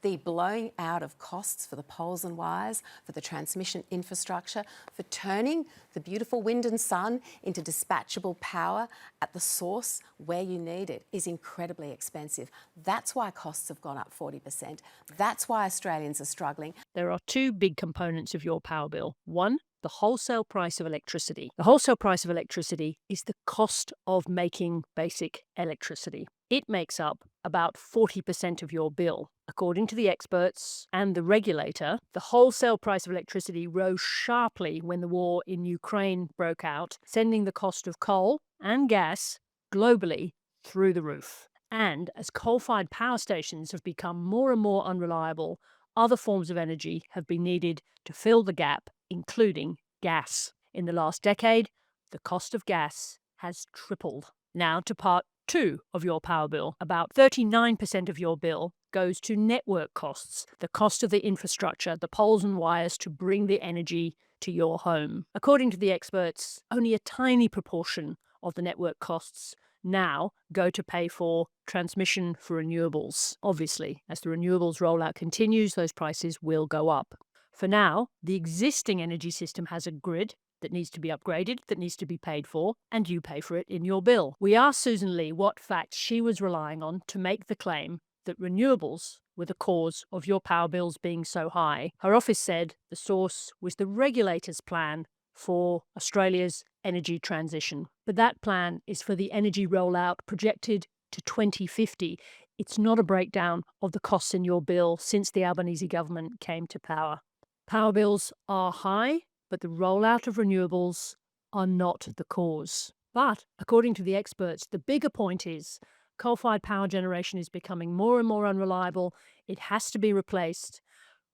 The blowing out of costs for the poles and wires, for the transmission infrastructure, for turning the beautiful wind and sun into dispatchable power at the source where you need it is incredibly expensive. That's why costs have gone up 40%. That's why Australians are struggling. There are two big components of your power bill. One, the wholesale price of electricity. The wholesale price of electricity is the cost of making basic electricity. It makes up about 40% of your bill. According to the experts and the regulator, the wholesale price of electricity rose sharply when the war in Ukraine broke out, sending the cost of coal and gas globally through the roof. And as coal-fired power stations have become more and more unreliable, other forms of energy have been needed to fill the gap, including gas. In the last decade, the cost of gas has tripled. Now to part two of your power bill. About 39% of your bill goes to network costs, the cost of the infrastructure, the poles and wires to bring the energy to your home. According to the experts, only a tiny proportion of the network costs now go to pay for transmission for renewables. Obviously, as the renewables rollout continues, those prices will go up. For now, the existing energy system has a grid that needs to be upgraded, that needs to be paid for, and you pay for it in your bill. We asked Susan Lee what facts she was relying on to make the claim that renewables were the cause of your power bills being so high. Her office said the source was the regulator's plan for Australia's energy transition. But that plan is for the energy rollout projected to 2050. It's not a breakdown of the costs in your bill since the Albanese government came to power. Power bills are high, but the rollout of renewables are not the cause. But according to the experts, the bigger point is coal-fired power generation is becoming more and more unreliable. It has to be replaced.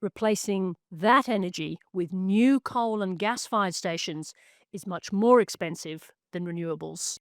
Replacing that energy with new coal and gas-fired stations is much more expensive than renewables.